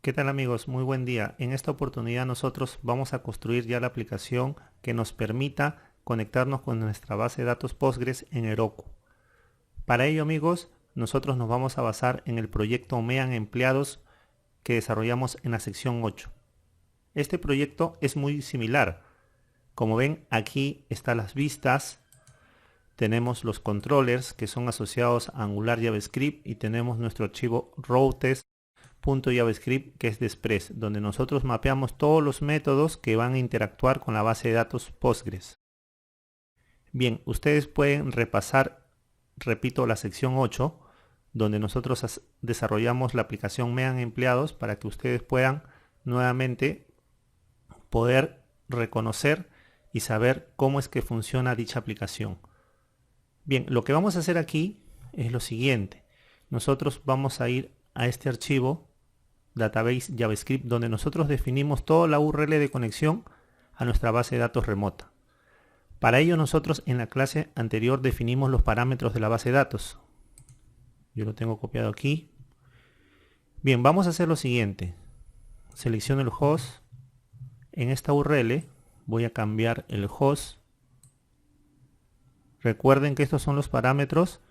¿Qué tal amigos? Muy buen día. En esta oportunidad nosotros vamos a construir ya la aplicación que nos permita conectarnos con nuestra base de datos Postgres en Heroku. Para ello amigos, nosotros nos vamos a basar en el proyecto MEAN Empleados que desarrollamos en la sección 8. Este proyecto es muy similar. Como ven, aquí están las vistas, tenemos los controllers que son asociados a Angular JavaScript y tenemos nuestro archivo routes.javascript que es de Express, donde nosotros mapeamos todos los métodos que van a interactuar con la base de datos Postgres. Bien, ustedes pueden repasar, repito, la sección 8, donde nosotros desarrollamos la aplicación MEAN Empleados para que ustedes puedan nuevamente poder reconocer y saber cómo es que funciona dicha aplicación. Bien, lo que vamos a hacer aquí es lo siguiente. Nosotros vamos a ir a este archivo database JavaScript donde nosotros definimos toda la URL de conexión a nuestra base de datos remota. Para ello nosotros en la clase anterior definimos los parámetros de la base de datos. Yo lo tengo copiado aquí. Bien, vamos a hacer lo siguiente. Selecciono el host. En esta URL voy a cambiar el host. Recuerden que estos son los parámetros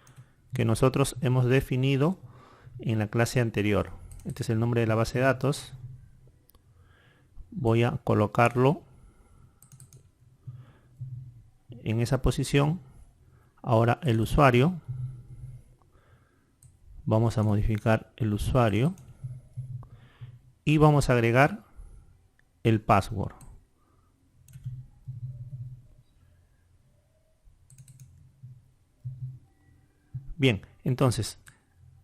que nosotros hemos definido en la clase anterior. Este es el nombre de la base de datos. Voy a colocarlo en esa posición. Ahora el usuario. Vamos a modificar el usuario. Y vamos a agregar el password. Bien, entonces,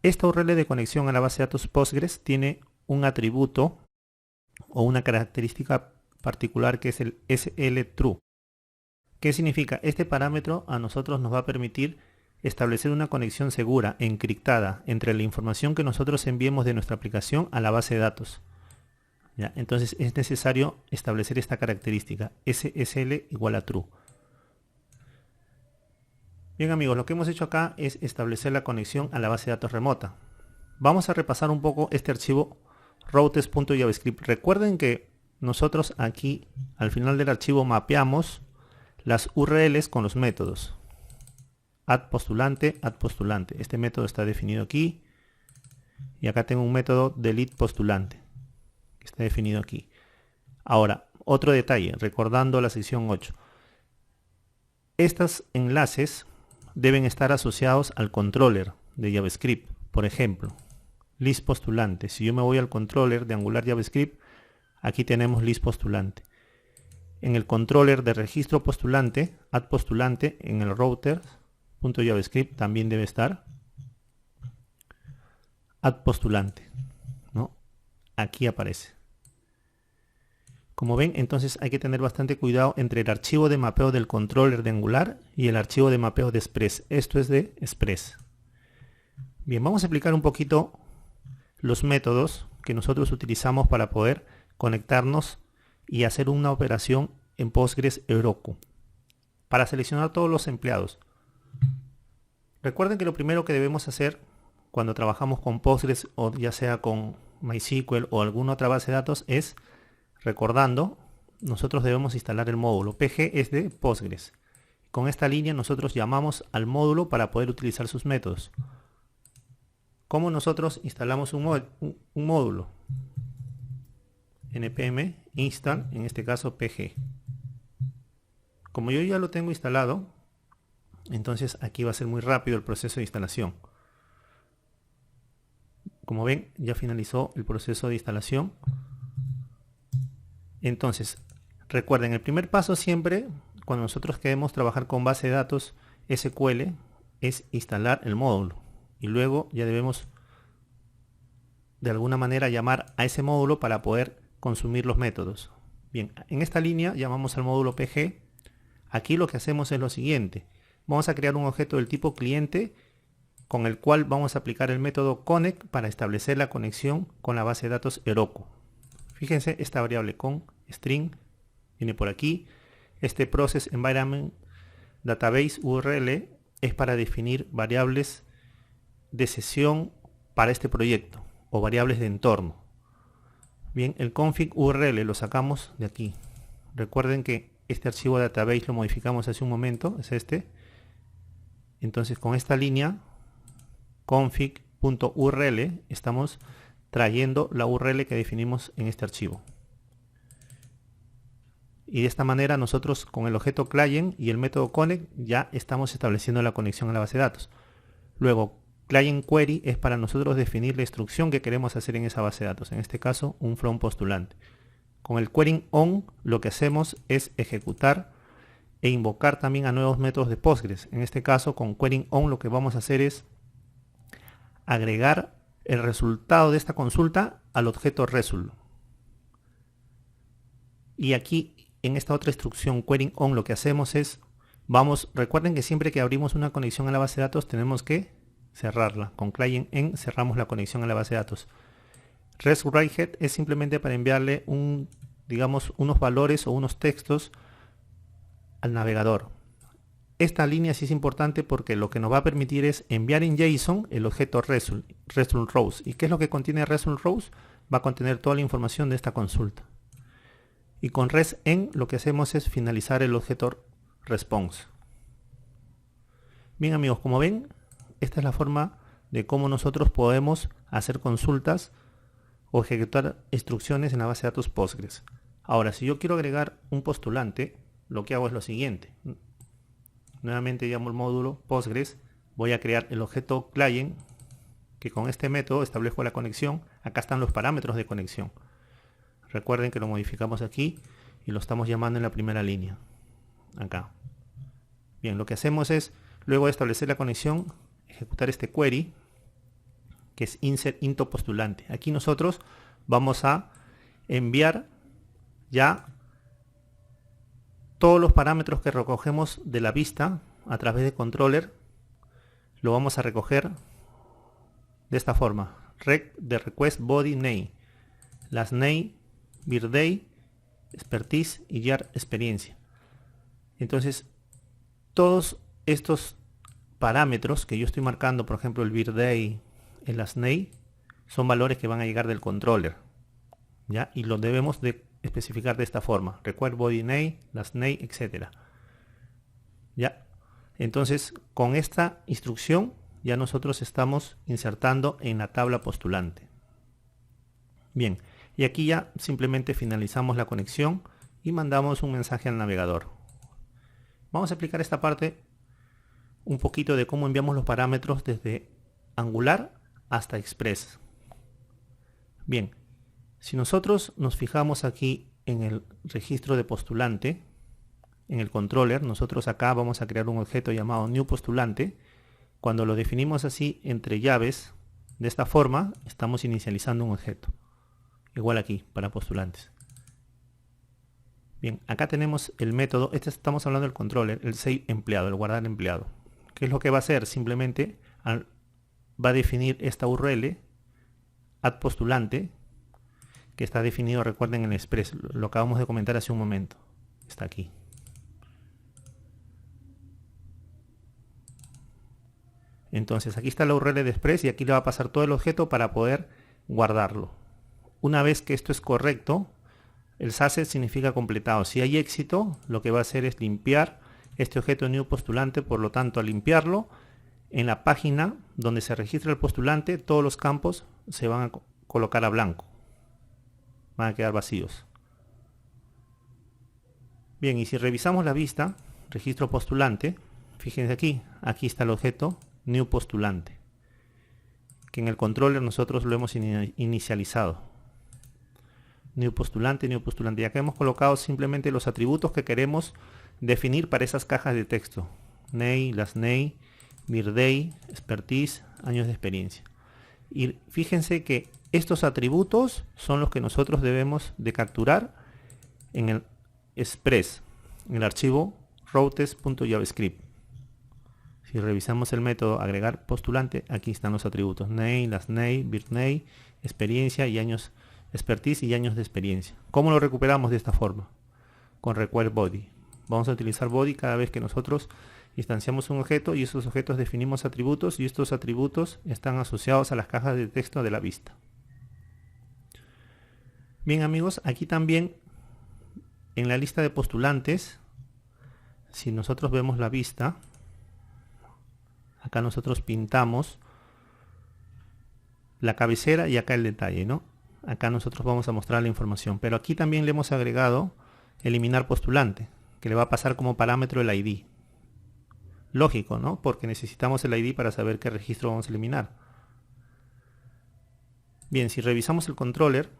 esta URL de conexión a la base de datos Postgres tiene un atributo o una característica particular que es el SLTrue. ¿Qué significa? Este parámetro a nosotros nos va a permitir establecer una conexión segura, encriptada, entre la información que nosotros enviemos de nuestra aplicación a la base de datos. ¿Ya? Entonces es necesario establecer esta característica, SSL igual a true. Bien amigos, lo que hemos hecho acá es establecer la conexión a la base de datos remota. Vamos a repasar un poco este archivo routes.javascript. Recuerden que nosotros aquí al final del archivo mapeamos las URLs con los métodos. Add postulante. Este método está definido aquí. Y acá tengo un método delete postulante, que está definido aquí. Ahora, otro detalle, recordando la sección 8. Estos enlaces deben estar asociados al controller de JavaScript. Por ejemplo, list postulante. Si yo me voy al controller de Angular JavaScript, aquí tenemos list postulante. En el controller de registro postulante, add postulante, en el router.javascript también debe estar add postulante, ¿no? Aquí aparece. Como ven, entonces hay que tener bastante cuidado entre el archivo de mapeo del controller de Angular y el archivo de mapeo de Express. Esto es de Express. Bien, vamos a explicar un poquito los métodos que nosotros utilizamos para poder conectarnos y hacer una operación en Postgres Heroku. Para seleccionar todos los empleados. Recuerden que lo primero que debemos hacer cuando trabajamos con Postgres o ya sea con MySQL o alguna otra base de datos es, recordando, nosotros debemos instalar el módulo. PG es de Postgres. Con esta línea nosotros llamamos al módulo para poder utilizar sus métodos. ¿Cómo nosotros instalamos un módulo? npm install, en este caso pg. Como yo ya lo tengo instalado, entonces aquí va a ser muy rápido el proceso de instalación. Como ven, ya finalizó el proceso de instalación. Entonces, recuerden, el primer paso siempre, cuando nosotros queremos trabajar con base de datos SQL, es instalar el módulo. Y luego ya debemos, de alguna manera, llamar a ese módulo para poder consumir los métodos. Bien, en esta línea llamamos al módulo PG. Aquí lo que hacemos es lo siguiente. Vamos a crear un objeto del tipo cliente con el cual vamos a aplicar el método connect para establecer la conexión con la base de datos Heroku. Fíjense, esta variable con string viene por aquí. Este process environment database URL es para definir variables de sesión para este proyecto o variables de entorno. Bien, el config URL lo sacamos de aquí. Recuerden que este archivo de database lo modificamos hace un momento, es este. Entonces con esta línea config.url estamos trayendo la URL que definimos en este archivo. Y de esta manera nosotros con el objeto client y el método connect ya estamos estableciendo la conexión a la base de datos. Luego client query es para nosotros definir la instrucción que queremos hacer en esa base de datos, en este caso un from postulante. Con el querying on lo que hacemos es ejecutar e invocar también a nuevos métodos de Postgres. En este caso con querying on lo que vamos a hacer es agregar el resultado de esta consulta al objeto result. Y aquí en esta otra instrucción querying on lo que hacemos es, recuerden que siempre que abrimos una conexión a la base de datos tenemos que cerrarla. Con client en cerramos la conexión a la base de datos. REST write-head es simplemente para enviarle digamos unos valores o unos textos al navegador. Esta línea sí es importante porque lo que nos va a permitir es enviar en JSON el objeto result rows. ¿Y qué es lo que contiene result rows? Va a contener toda la información de esta consulta. Y con REST en lo que hacemos es finalizar el objeto response. Bien amigos, como ven, esta es la forma de cómo nosotros podemos hacer consultas o ejecutar instrucciones en la base de datos Postgres. Ahora, si yo quiero agregar un postulante, lo que hago es lo siguiente. Nuevamente llamo el módulo Postgres, voy a crear el objeto client, que con este método establezco la conexión. Acá están los parámetros de conexión. Recuerden que lo modificamos aquí y lo estamos llamando en la primera línea. Acá. Bien, lo que hacemos es, luego de establecer la conexión, ejecutar este query, que es insert into postulante. Aquí nosotros vamos a enviar ya todos los parámetros que recogemos de la vista a través de controller. Lo vamos a recoger de esta forma. De request body name, last name, birthday, expertise y year experiencia. Entonces todos estos parámetros que yo estoy marcando, por ejemplo el birthday, el last name, son valores que van a llegar del controller, ¿ya? Y los debemos de especificar de esta forma: request body name, last name, etcétera. ¿Ya? Entonces con esta instrucción ya nosotros estamos insertando en la tabla postulante. Bien, y aquí ya simplemente finalizamos la conexión y mandamos un mensaje al navegador. Vamos a explicar esta parte un poquito de cómo enviamos los parámetros desde Angular hasta Express. Bien, si nosotros nos fijamos aquí en el registro de postulante, en el controller, nosotros acá vamos a crear un objeto llamado new postulante. Cuando lo definimos así entre llaves, de esta forma, estamos inicializando un objeto. Igual aquí, para postulantes. Bien, acá tenemos el método, estamos hablando del controller, el save empleado, el guardar empleado. ¿Qué es lo que va a hacer? Simplemente va a definir esta URL, add postulante, que está definido, recuerden, en el Express. Lo acabamos de comentar hace un momento. Está aquí. Entonces aquí está la URL de Express y aquí le va a pasar todo el objeto para poder guardarlo. Una vez que esto es correcto, el success significa completado. Si hay éxito, lo que va a hacer es limpiar este objeto new postulante. Por lo tanto, al limpiarlo, en la página donde se registra el postulante, todos los campos se van a colocar a blanco. Van a quedar vacíos. Bien, y si revisamos la vista, registro postulante, fíjense aquí está el objeto new postulante, que en el controller nosotros lo hemos inicializado. New postulante, y acá hemos colocado simplemente los atributos que queremos definir para esas cajas de texto: name, last name, birthday, expertise, años de experiencia. Y fíjense que estos atributos son los que nosotros debemos de capturar en el Express, en el archivo routes.javascript. Si revisamos el método agregar postulante, aquí están los atributos: name, last name, birthday, experiencia y años, expertise y años de experiencia. ¿Cómo lo recuperamos de esta forma? Con request body. Vamos a utilizar body cada vez que nosotros instanciamos un objeto, y esos objetos definimos atributos, y estos atributos están asociados a las cajas de texto de la vista. Bien amigos, aquí también en la lista de postulantes, si nosotros vemos la vista, acá nosotros pintamos la cabecera y acá el detalle, ¿no? Acá nosotros vamos a mostrar la información, pero aquí también le hemos agregado eliminar postulante, que le va a pasar como parámetro el ID. Lógico, ¿no? Porque necesitamos el ID para saber qué registro vamos a eliminar. Bien, si revisamos el controller,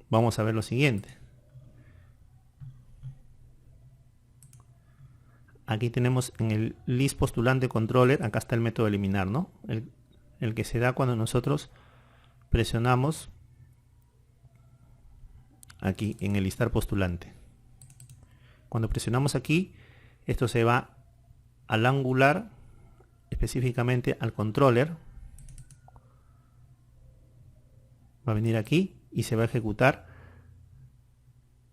vamos a ver lo siguiente. Aquí tenemos en el list postulante controller, acá está el método eliminar, ¿no? El que se da cuando nosotros presionamos aquí en el listar postulante. Cuando presionamos aquí, esto se va al angular, específicamente al controller. Va a venir aquí y se va a ejecutar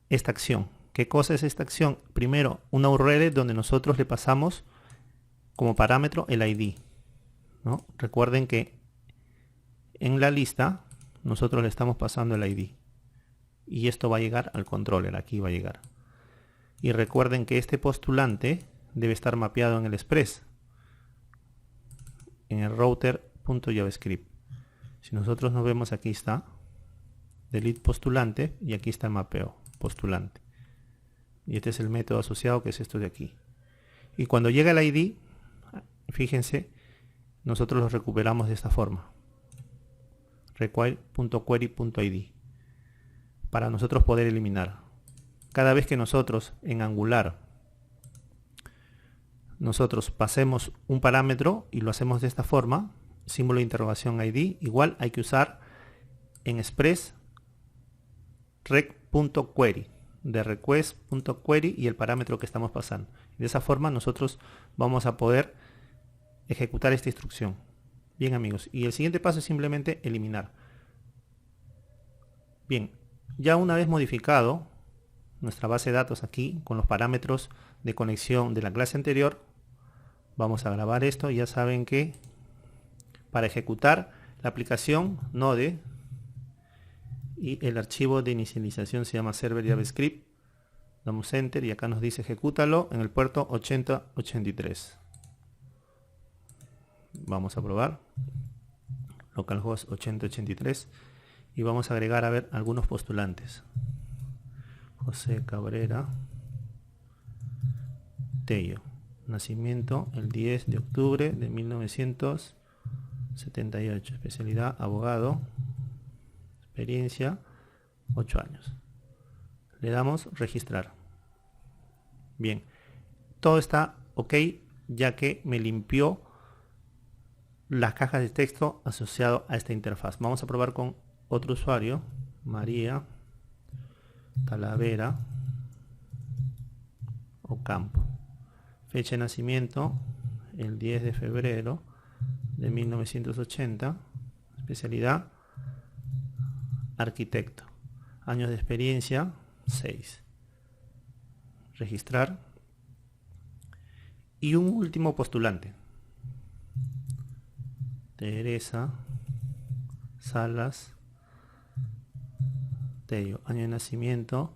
esta acción. ¿Qué cosa es esta acción? Primero, una URL donde nosotros le pasamos como parámetro el ID, ¿no? Recuerden que en la lista nosotros le estamos pasando el ID y esto va a llegar al controller, aquí va a llegar. Y recuerden que este postulante debe estar mapeado en el express, en el router.javascript. Si nosotros nos vemos, aquí está delete postulante y aquí está el mapeo postulante. Y este es el método asociado, que es esto de aquí. Y cuando llega el ID, fíjense, nosotros lo recuperamos de esta forma. require.query.id para nosotros poder eliminar. Cada vez que nosotros en Angular nosotros pasemos un parámetro y lo hacemos de esta forma, símbolo de interrogación ID, igual hay que usar en Express rec.query, de request.query y el parámetro que estamos pasando. De esa forma nosotros vamos a poder ejecutar esta instrucción. Bien amigos, y el siguiente paso es simplemente eliminar. Bien, ya una vez modificado nuestra base de datos aquí con los parámetros de conexión de la clase anterior, vamos a grabar esto. Ya saben que para ejecutar la aplicación Node y el archivo de inicialización se llama server JavaScript, damos enter y acá nos dice ejecútalo en el puerto 8083. Vamos a probar localhost 8083 y vamos a agregar a ver algunos postulantes. José Cabrera Tello, nacimiento el 10 de octubre de 1978, especialidad abogado, experiencia 8 años. Le damos registrar. Bien, todo está ok, ya que me limpió las cajas de texto asociado a esta interfaz. Vamos a probar con otro usuario, María Talavera Ocampo, fecha de nacimiento el 10 de febrero de 1980, especialidad arquitecto, años de experiencia 6. Registrar. Y un último postulante, Teresa Salas Tello, año de nacimiento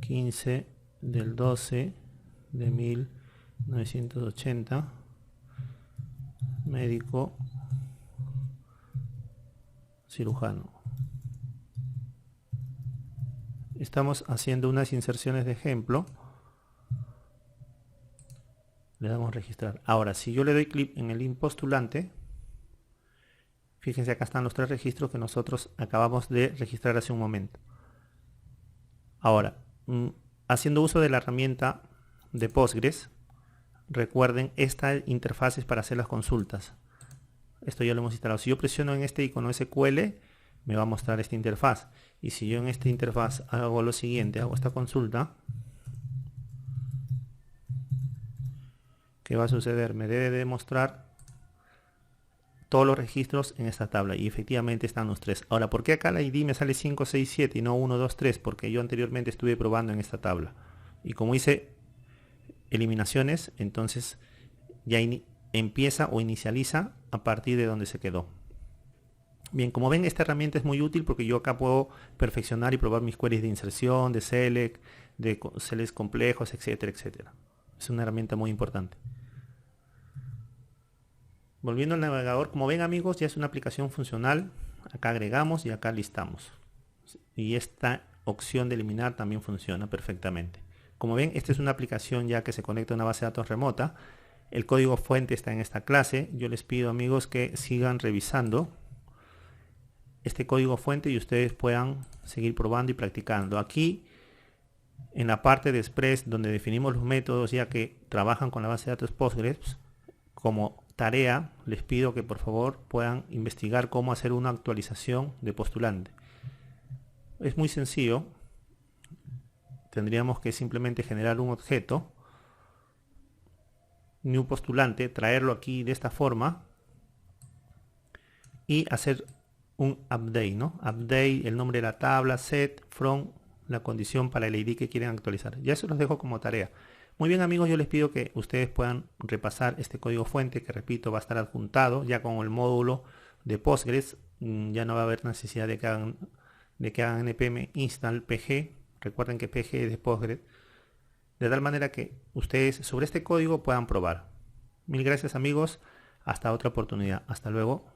15 del 12 de 1980, médico cirujano. Estamos haciendo unas inserciones de ejemplo. Le damos registrar. Ahora, si yo le doy clic en el link postulante, fíjense, acá están los 3 registros que nosotros acabamos de registrar hace un momento. Ahora, haciendo uso de la herramienta de Postgres, recuerden, esta interfaz es para hacer las consultas. Esto ya lo hemos instalado. Si yo presiono en este icono SQL, me va a mostrar esta interfaz. Y si yo en esta interfaz hago lo siguiente, hago esta consulta, ¿qué va a suceder? Me debe de mostrar todos los registros en esta tabla y efectivamente están los 3. Ahora, ¿por qué acá la ID me sale 567 y no 1, 2, 3? Porque yo anteriormente estuve probando en esta tabla y como hice eliminaciones, entonces ya empieza o inicializa a partir de donde se quedó. Bien, como ven, esta herramienta es muy útil porque yo acá puedo perfeccionar y probar mis queries de inserción, de select, de selects complejos, etcétera, etcétera. Es una herramienta muy importante. Volviendo al navegador, como ven amigos, ya es una aplicación funcional. Acá agregamos y acá listamos. Y esta opción de eliminar también funciona perfectamente. Como ven, esta es una aplicación ya que se conecta a una base de datos remota. El código fuente está en esta clase. Yo les pido amigos que sigan revisando este código fuente y ustedes puedan seguir probando y practicando. Aquí en la parte de Express, donde definimos los métodos ya que trabajan con la base de datos Postgres, como tarea les pido que por favor puedan investigar cómo hacer una actualización de postulante. Es muy sencillo. Tendríamos que simplemente generar un objeto, new postulante, traerlo aquí de esta forma y hacer un update, ¿no? Update, el nombre de la tabla, set, from, la condición para el ID que quieren actualizar. Ya se los dejo como tarea. Muy bien amigos, yo les pido que ustedes puedan repasar este código fuente que repito va a estar adjuntado ya con el módulo de Postgres. Ya no va a haber necesidad de que hagan npm install pg. Recuerden que pg es de Postgres. De tal manera que ustedes sobre este código puedan probar. Mil gracias amigos. Hasta otra oportunidad. Hasta luego.